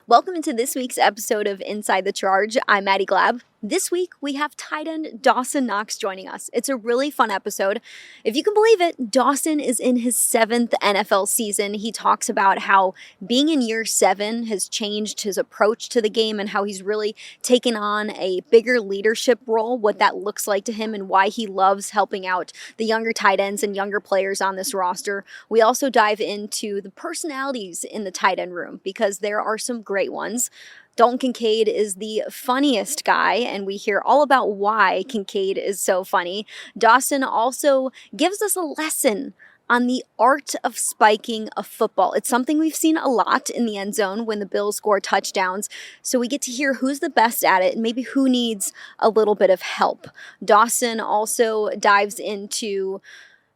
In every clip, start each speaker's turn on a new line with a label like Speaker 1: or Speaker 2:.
Speaker 1: Welcome to this week's episode of Inside the Charge. I'm Maddy Glab. This week, we have tight end Dawson Knox joining us. It's a really fun episode. If you can believe it, Dawson is in his 7th NFL season. He talks about how being in year 7 has changed his approach to the game and how he's really taken on a bigger leadership role, what that looks like to him and why he loves helping out the younger tight ends and younger players on this roster. We also dive into the personalities in the tight end room because there are some great ones. Dalton Kincaid is the funniest guy, and we hear all about why Kincaid is so funny. Dawson also gives us a lesson on the art of spiking a football. It's something we've seen a lot in the end zone when the Bills score touchdowns, so we get to hear who's the best at it and maybe who needs a little bit of help. Dawson also dives into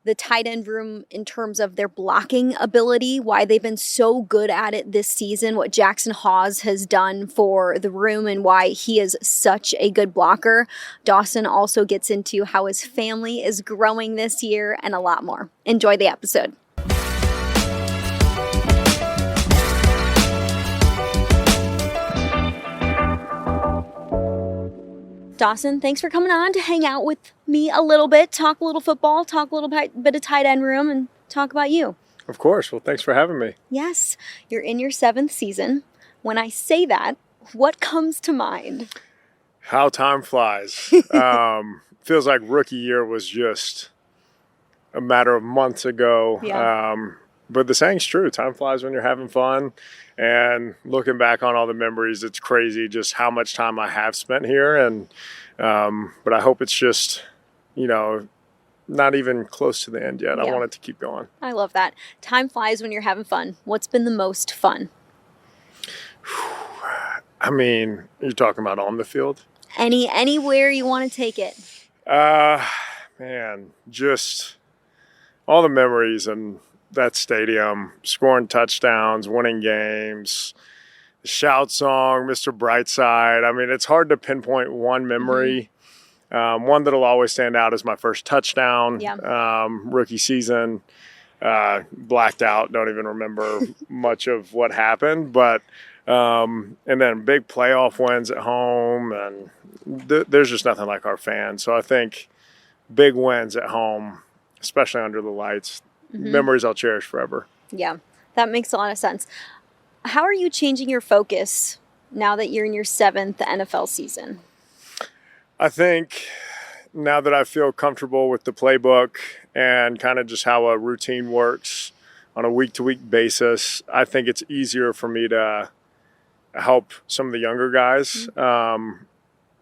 Speaker 1: the tight end room in terms of their blocking ability, why they've been so good at it this season, what Jackson Hawes has done for the room and why he is such a good blocker. Dawson also gets into how his family is growing this year and a lot more. Enjoy the episode. Dawson, thanks for coming on to hang out with me a little bit, talk a little football, talk a little bit of tight end room, and talk about you.
Speaker 2: Of course. Well, thanks for having me.
Speaker 1: Yes, you're in your 7th season. When I say that, what comes to mind?
Speaker 2: How time flies. Feels like rookie year was just a matter of months ago.
Speaker 1: Yeah.
Speaker 2: But the saying's true. Time flies when you're having fun. And looking back on all the memories, it's crazy just how much time I have spent here. And but I hope it's just, not even close to the end yet.
Speaker 1: Yeah.
Speaker 2: I want it to keep going.
Speaker 1: I love that. Time flies when you're having fun. What's been the most fun?
Speaker 2: I mean, you're talking about on the field?
Speaker 1: Anywhere you want to take it.
Speaker 2: Man, just all the memories and that stadium, scoring touchdowns, winning games, the shout song, Mr. Brightside. I mean, it's hard to pinpoint one memory. One that'll always stand out is my first touchdown, rookie season. Blacked out, don't even remember much of what happened. But and then big playoff wins at home, and there's just nothing like our fans. So I think big wins at home, especially under the lights, memories I'll cherish forever.
Speaker 1: Yeah, that makes a lot of sense. How are you changing your focus now that you're in your 7th NFL season?
Speaker 2: I think now that I feel comfortable with the playbook and kind of just how a routine works on a week-to-week basis, I think it's easier for me to help some of the younger guys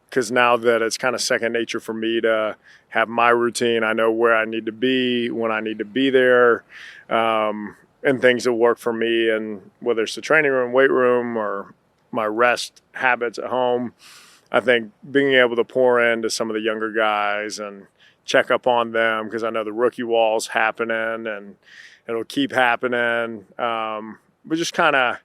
Speaker 2: because now that it's kind of second nature for me to have my routine, I know where I need to be, when I need to be there, and things that work for me, and whether it's the training room, weight room, or my rest habits at home. I think being able to pour into some of the younger guys and check up on them, because I know the rookie wall's happening and it'll keep happening. But just kind of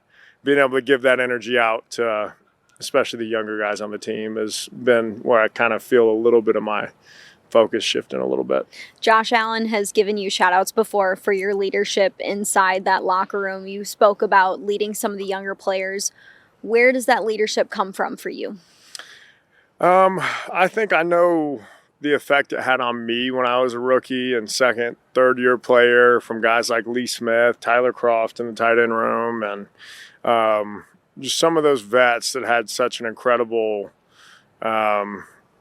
Speaker 2: being able to give that energy out to especially the younger guys on the team has been where I kind of feel a little bit of my focus shifting a little bit.
Speaker 1: Josh Allen has given you shout outs before for your leadership inside that locker room. You spoke about leading some of the younger players. Where does that leadership come from for you?
Speaker 2: I think I know the effect it had on me when I was a rookie and second, third year player from guys like Lee Smith, Tyler Croft in the tight end room, and just some of those vets that had such an incredible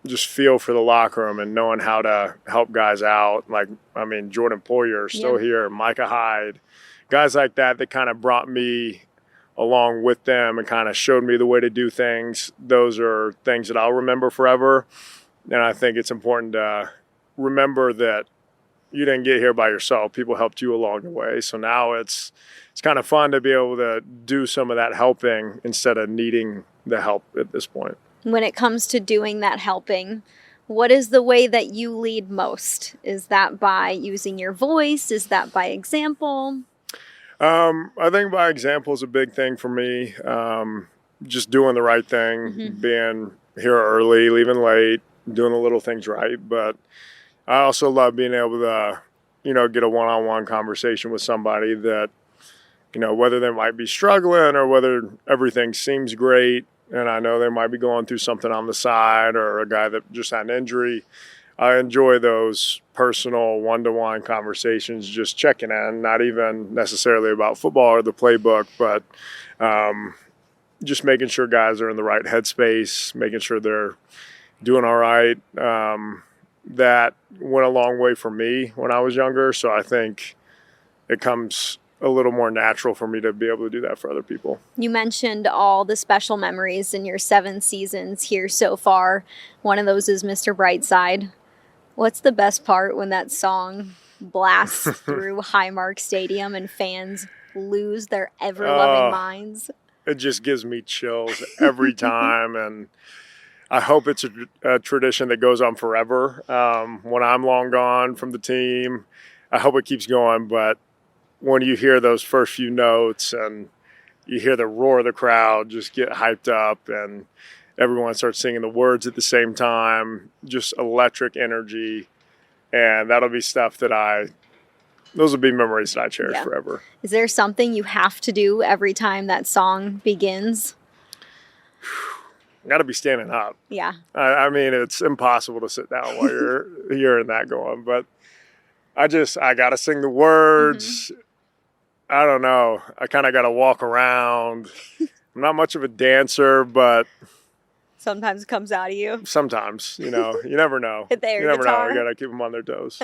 Speaker 2: just feel for the locker room and knowing how to help guys out. Like, I mean, Jordan Poyer still here, Micah Hyde, guys like that kind of brought me along with them and kind of showed me the way to do things. Those are things that I'll remember forever. And I think it's important to remember that you didn't get here by yourself. People helped you along the way. So now it's kind of fun to be able to do some of that helping instead of needing the help at this point.
Speaker 1: When it comes to doing that helping, what is the way that you lead most? Is that by using your voice? Is that by example?
Speaker 2: I think by example is a big thing for me. Just doing the right thing, being here early, leaving late, doing the little things right. But I also love being able to, get a one-on-one conversation with somebody that whether they might be struggling or whether everything seems great, and I know they might be going through something on the side, or a guy that just had an injury. I enjoy those personal one-to-one conversations, just checking in, not even necessarily about football or the playbook, but just making sure guys are in the right headspace, making sure they're doing all right. That went a long way for me when I was younger, so I think it comes a little more natural for me to be able to do that for other people.
Speaker 1: You mentioned all the special memories in your 7 seasons here so far. One of those is Mr. Brightside. What's the best part when that song blasts through Highmark Stadium and fans lose their ever-loving minds?
Speaker 2: It just gives me chills every time, and I hope it's a tradition that goes on forever. When I'm long gone from the team, I hope it keeps going, but when you hear those first few notes and you hear the roar of the crowd just get hyped up and everyone starts singing the words at the same time, just electric energy. And that'll be stuff that those will be memories that I cherish forever.
Speaker 1: Is there something you have to do every time that song begins?
Speaker 2: Got to be standing up.
Speaker 1: Yeah.
Speaker 2: I mean, it's impossible to sit down while you're hearing that going, but I got to sing the words. Mm-hmm. I don't know. I kind of got to walk around. I'm not much of a dancer, but
Speaker 1: sometimes it comes out of you.
Speaker 2: Sometimes, you never know. You never know. You got to keep them on their toes.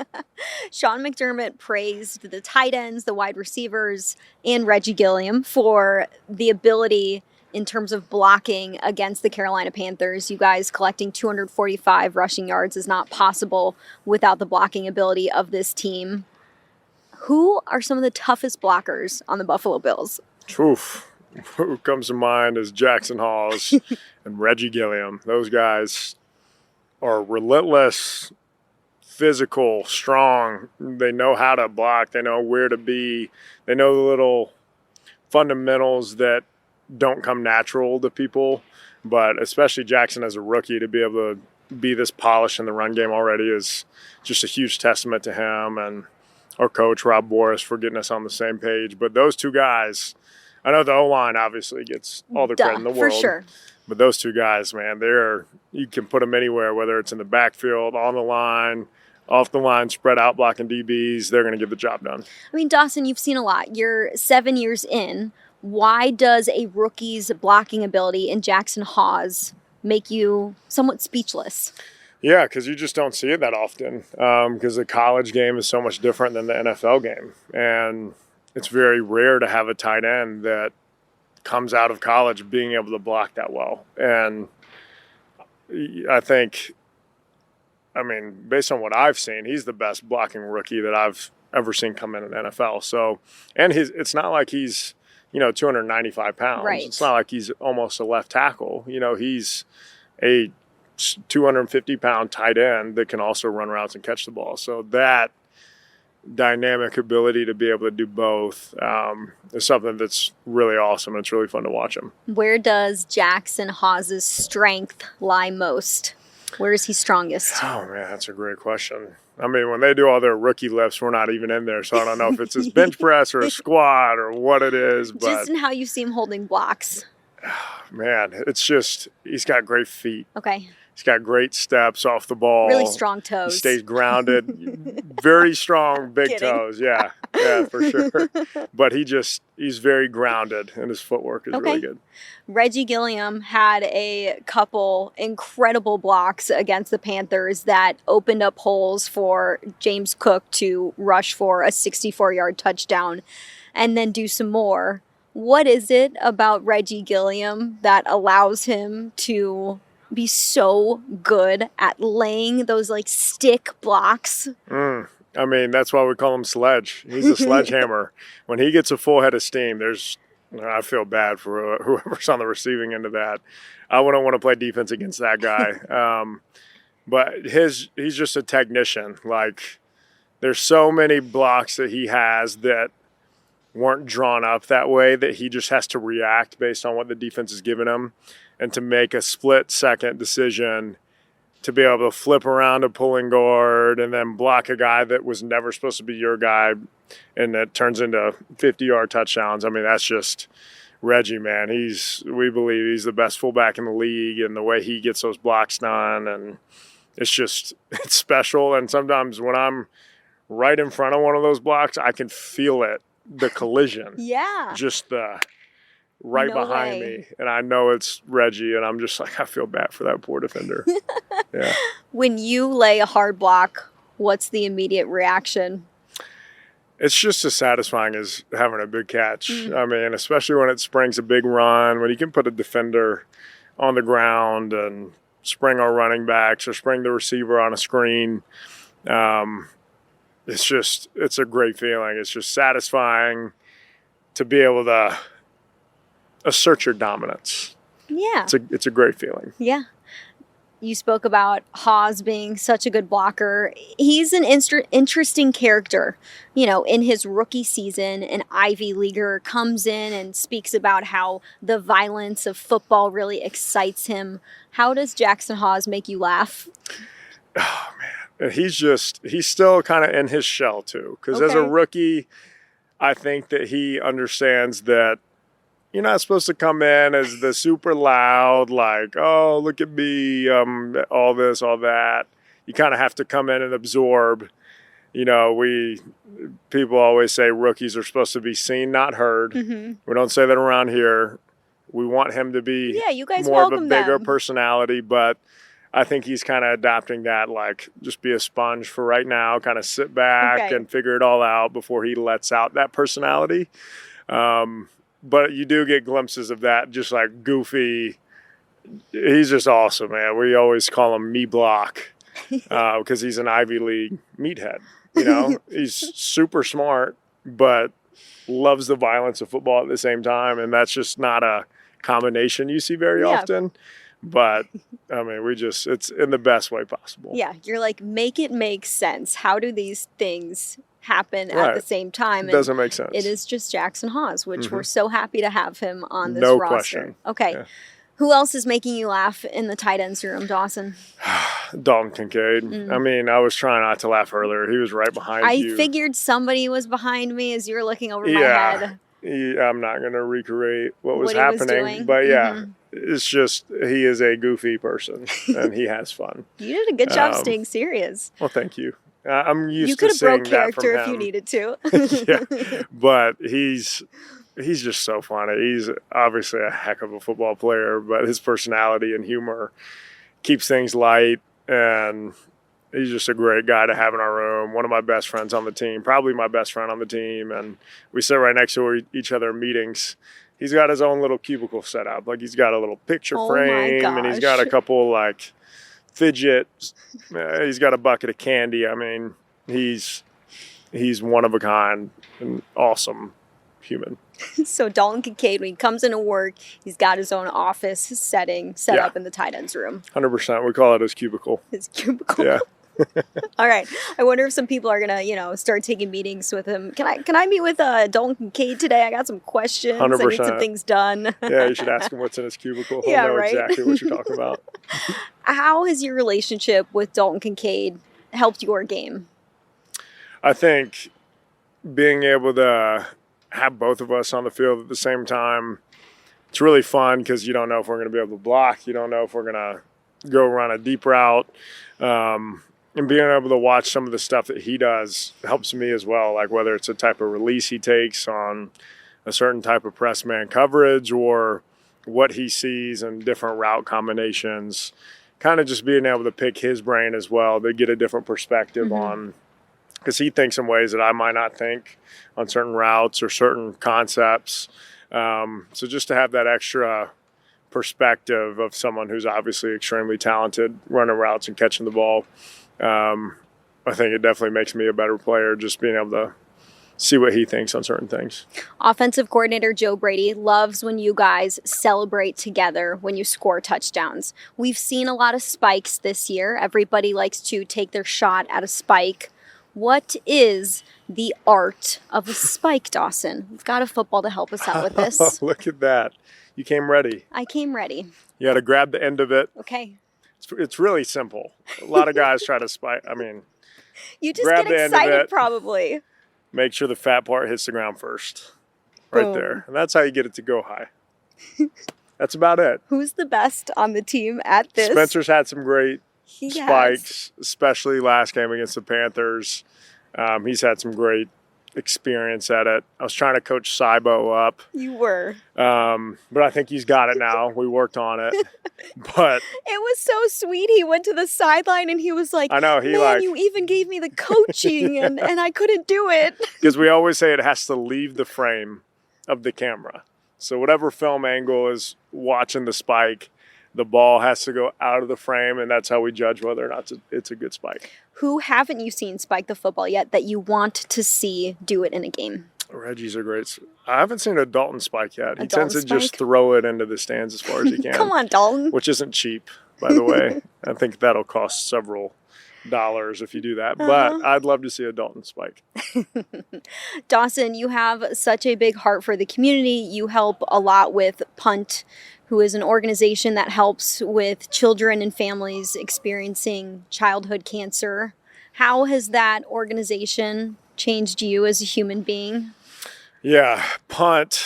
Speaker 1: Sean McDermott praised the tight ends, the wide receivers, and Reggie Gilliam for the ability in terms of blocking against the Carolina Panthers. You guys collecting 245 rushing yards is not possible without the blocking ability of this team. Who are some of the toughest blockers on the Buffalo Bills?
Speaker 2: Oof. Who comes to mind is Jackson Hawes and Reggie Gilliam. Those guys are relentless, physical, strong. They know how to block. They know where to be. They know the little fundamentals that don't come natural to people. But especially Jackson as a rookie, to be able to be this polished in the run game already is just a huge testament to him and our coach, Rob Boris, for getting us on the same page. But those two guys, I know the O-line obviously gets all the credit in the world.
Speaker 1: For sure.
Speaker 2: But those two guys, man, you can put them anywhere, whether it's in the backfield, on the line, off the line, spread out blocking DBs. They're going to get the job done.
Speaker 1: I mean, Dawson, you've seen a lot. You're 7 years in. Why does a rookie's blocking ability in Jackson Hawes make you somewhat speechless?
Speaker 2: Yeah, because you just don't see it that often, because the college game is so much different than the NFL game. And it's very rare to have a tight end that comes out of college being able to block that well. And I mean, based on what I've seen, he's the best blocking rookie that I've ever seen come in the NFL. So, and it's not like he's, 295 pounds.
Speaker 1: Right.
Speaker 2: It's not like he's almost a left tackle. He's a 250-pound tight end that can also run routes and catch the ball. So that dynamic ability to be able to do both is something that's really awesome, and it's really fun to watch him.
Speaker 1: Where does Jackson Hawes' strength lie most? Where is he strongest?
Speaker 2: Oh, man, that's a great question. I mean, when they do all their rookie lifts, we're not even in there, so I don't know if it's his bench press or a squat or what it is. But
Speaker 1: just in how you see him holding blocks.
Speaker 2: Man, it's just he's got great feet.
Speaker 1: Okay.
Speaker 2: He's got great steps off the ball.
Speaker 1: Really strong toes.
Speaker 2: He stays grounded. Very strong, big toes. Yeah, for sure. But he's very grounded, and his footwork is really good.
Speaker 1: Reggie Gilliam had a couple incredible blocks against the Panthers that opened up holes for James Cook to rush for a 64-yard touchdown and then do some more. What is it about Reggie Gilliam that allows him to be so good at laying those stick blocks?
Speaker 2: I mean, that's why we call him Sledge. He's a sledgehammer. When he gets a full head of steam, I feel bad for whoever's on the receiving end of that. I wouldn't want to play defense against that guy. But he's just a technician. There's so many blocks that he has that weren't drawn up that way that he just has to react based on what the defense is giving him, and to make a split-second decision to be able to flip around a pulling guard and then block a guy that was never supposed to be your guy. and it turns into 50-yard touchdowns. I mean, that's just Reggie, man. We believe he's the best fullback in the league, and the way he gets those blocks done, and it's special. And sometimes when I'm right in front of one of those blocks, I can feel it, the collision.
Speaker 1: Yeah.
Speaker 2: Just right behind me. And I know it's Reggie, and I'm just like, I feel bad for that poor defender. Yeah.
Speaker 1: When you lay a hard block, what's the immediate reaction?
Speaker 2: It's just as satisfying as having a big catch. I mean, especially when it springs a big run, when you can put a defender on the ground and spring our running backs or spring the receiver on a screen. It's a great feeling. It's just satisfying to be able to assert your dominance.
Speaker 1: Yeah.
Speaker 2: It's a great feeling.
Speaker 1: Yeah. You spoke about Hawes being such a good blocker. He's an interesting character. In his rookie season, an Ivy Leaguer comes in and speaks about how the violence of football really excites him. How does Jackson Hawes make you laugh?
Speaker 2: Oh, man. He's still kind of in his shell, too. Because as a rookie, I think that he understands that you're not supposed to come in as the super loud, like, oh, look at me, all this, all that. You kind of have to come in and absorb. People always say rookies are supposed to be seen, not heard. Mm-hmm. We don't say that around here. We want him to be
Speaker 1: you guys
Speaker 2: more of a
Speaker 1: welcome
Speaker 2: bigger
Speaker 1: them.
Speaker 2: Personality, but I think he's kind of adopting that, like, just be a sponge for right now, kind of sit back and figure it all out before he lets out that personality. But you do get glimpses of that, just like goofy. He's just awesome, man. We always call him Me Block because he's an Ivy League meathead. He's super smart, but loves the violence of football at the same time. And that's just not a combination you see very often. But, I mean, it's in the best way possible.
Speaker 1: Yeah, you're like, make it make sense. How do these things happen at the same time?
Speaker 2: It doesn't make sense.
Speaker 1: It is just Jackson Hawes, which we're so happy to have him on this
Speaker 2: roster.
Speaker 1: No question. Okay. Yeah. Who else is making you laugh in the tight ends room, Dawson?
Speaker 2: Dalton Kincaid. I mean, I was trying not to laugh earlier. He was right behind you.
Speaker 1: I figured somebody was behind me as you were looking over my head.
Speaker 2: I'm not going to recreate what was happening. But it's just he is a goofy person, and he has fun.
Speaker 1: You did a good job staying serious.
Speaker 2: Well, thank you. I'm used
Speaker 1: to
Speaker 2: seeing
Speaker 1: that from him. You could have broke character if you needed to.
Speaker 2: Yeah, but he's just so funny. He's obviously a heck of a football player, but his personality and humor keeps things light, and he's just a great guy to have in our room. One of my best friends on the team, probably my best friend on the team, and we sit right next to each other in meetings. He's got his own little cubicle set up. Like, he's got a little picture frame, and he's got a couple, like, fidgets. He's got a bucket of candy. I mean, he's one of a kind, an awesome human.
Speaker 1: So Dalton Kincaid, when he comes into work, he's got his own office setting set up in the tight ends room.
Speaker 2: 100%. We call it his cubicle.
Speaker 1: His cubicle.
Speaker 2: Yeah.
Speaker 1: All right. I wonder if some people are gonna, start taking meetings with him. Can I meet with Dalton Kincaid today? I got some questions.
Speaker 2: 100%.
Speaker 1: I need some things done.
Speaker 2: Yeah, you should ask him what's in his cubicle. He'll know exactly what you're talking about.
Speaker 1: How has your relationship with Dalton Kincaid helped your game?
Speaker 2: I think being able to have both of us on the field at the same time, it's really fun because you don't know if we're going to be able to block. You don't know if we're going to go run a deep route. And being able to watch some of the stuff that he does helps me as well, like whether it's a type of release he takes on a certain type of press man coverage or what he sees in different route combinations, kind of just being able to pick his brain as well to get a different perspective on, because he thinks in ways that I might not think on certain routes or certain concepts. So just to have that extra perspective of someone who's obviously extremely talented running routes and catching the ball, I think it definitely makes me a better player, just being able to see what he thinks on certain things.
Speaker 1: Offensive coordinator Joe Brady loves when you guys celebrate together when you score touchdowns. We've seen a lot of spikes this year. Everybody likes to take their shot at a spike. What is the art of a spike, Dawson? We've got a football to help us out with this.
Speaker 2: Oh, look at that. You came ready.
Speaker 1: I came ready.
Speaker 2: You got to grab the end of it.
Speaker 1: Okay.
Speaker 2: It's really simple. A lot of guys try to spike. I mean,
Speaker 1: you just get excited probably.
Speaker 2: make sure the fat part hits the ground first. Right
Speaker 1: Boom.
Speaker 2: there. And that's how you get it to go high. That's about it.
Speaker 1: Who's the best on the team at this?
Speaker 2: Spencer's had some great
Speaker 1: He
Speaker 2: spikes, especially last game against the Panthers. He's had some great experience at it. I was trying to coach Cybo up.
Speaker 1: You were.
Speaker 2: But I think he's got it now. We worked on it. But
Speaker 1: it was so sweet. He went to the sideline and he was like,
Speaker 2: I know,
Speaker 1: man, you even gave me the coaching and I couldn't do it.
Speaker 2: Because we always say it has to leave the frame of the camera. So whatever film angle is watching the spike, the ball has to go out of the frame, and that's how we judge whether or not it's a good spike.
Speaker 1: Who haven't you seen spike the football yet that you want to see do it in a game?
Speaker 2: Reggie's a great. I haven't seen a Dalton spike yet. He tends to
Speaker 1: Spike?
Speaker 2: just throw it into the stands as far as he can.
Speaker 1: Come on, Dalton.
Speaker 2: Which isn't cheap, by the way. I think that'll cost several dollars if you do that. But I'd love to see a Dalton spike.
Speaker 1: Dawson, you have such a big heart for the community. You help a lot with P.U.N.T, who is an organization that helps with children and families experiencing childhood cancer. How has that organization changed you as a human being?
Speaker 2: Yeah, P.U.N.T,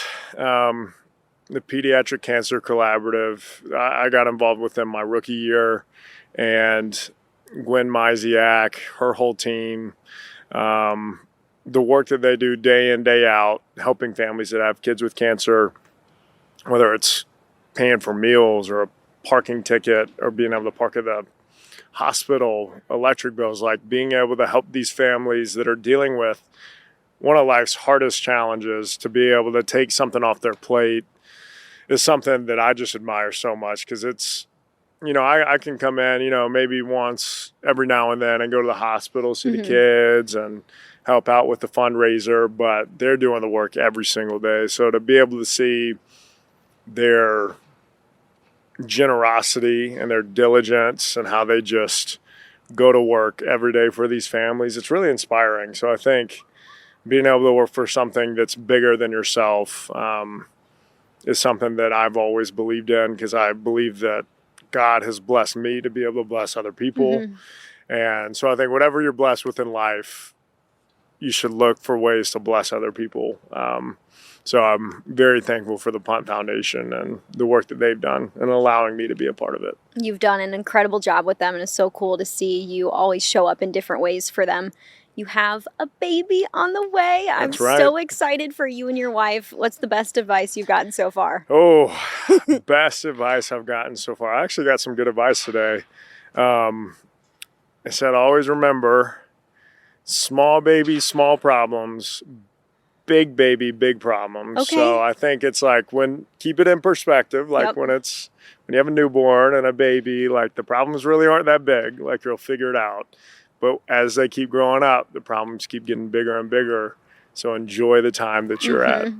Speaker 2: the Pediatric Cancer Collaborative. I got involved with them my rookie year, and Gwen Misiak, her whole team, the work that they do day in, day out, helping families that have kids with cancer, whether it's paying for meals or a parking ticket or being able to park at the hospital, electric bills, like being able to help these families that are dealing with one of life's hardest challenges, to be able to take something off their plate is something that I just admire so much, because it's, I can come in, maybe once every now and then and go to the hospital, see the kids and help out with the fundraiser, but they're doing the work every single day. So to be able to see their generosity and their diligence and how they just go to work every day for these families, it's really inspiring. So I think being able to work for something that's bigger than yourself is something that I've always believed in, because I believe that God has blessed me to be able to bless other people. And so I think whatever you're blessed with in life, you should look for ways to bless other people. So I'm very thankful for the P.U.N.T Foundation and the work that they've done and allowing me to be a part of it.
Speaker 1: You've done an incredible job with them, and it's so cool to see you always show up in different ways for them. You have a baby on the way. I'm so excited for you and your wife. What's the best advice you've gotten so far?
Speaker 2: Oh, best advice I've gotten so far. I actually got some good advice today. I said, always remember, small baby, small problems, big baby, big problems.
Speaker 1: Okay.
Speaker 2: So I think it's like keep it in perspective, like when you have a newborn and a baby, like the problems really aren't that big, like you'll figure it out. But as they keep growing up, the problems keep getting bigger and bigger. So enjoy the time that you're at.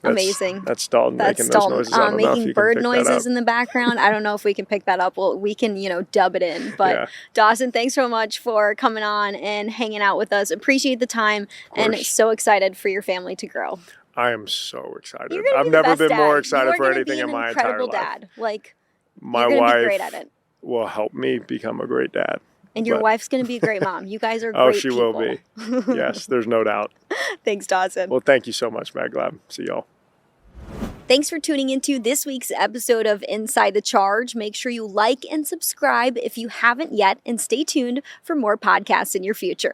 Speaker 1: Amazing.
Speaker 2: That's Dalton making those noises. I don't know if
Speaker 1: making
Speaker 2: you
Speaker 1: bird
Speaker 2: can pick that
Speaker 1: noises
Speaker 2: up.
Speaker 1: in the background. I don't know if we can pick that up. Well, we can, dub it in. But Dawson, thanks so much for coming on and hanging out with us. Appreciate the time, and so excited for your family to grow.
Speaker 2: I am so excited.
Speaker 1: You're gonna
Speaker 2: I've
Speaker 1: be the
Speaker 2: never
Speaker 1: best
Speaker 2: been
Speaker 1: dad.
Speaker 2: more excited
Speaker 1: You are
Speaker 2: for
Speaker 1: gonna
Speaker 2: anything
Speaker 1: be
Speaker 2: in
Speaker 1: an
Speaker 2: my entire
Speaker 1: incredible
Speaker 2: life.
Speaker 1: dad. Like,
Speaker 2: My
Speaker 1: you're gonna
Speaker 2: wife
Speaker 1: be great at it.
Speaker 2: will help me become a great dad.
Speaker 1: And your wife's going to be a great mom. You guys are great
Speaker 2: Oh, she
Speaker 1: people.
Speaker 2: will be. Yes, there's no doubt.
Speaker 1: Thanks, Dawson.
Speaker 2: Well, thank you so much, Maddy Glab. See y'all.
Speaker 1: Thanks for tuning into this week's episode of Inside the Charge. Make sure you like and subscribe if you haven't yet, and stay tuned for more podcasts in your future.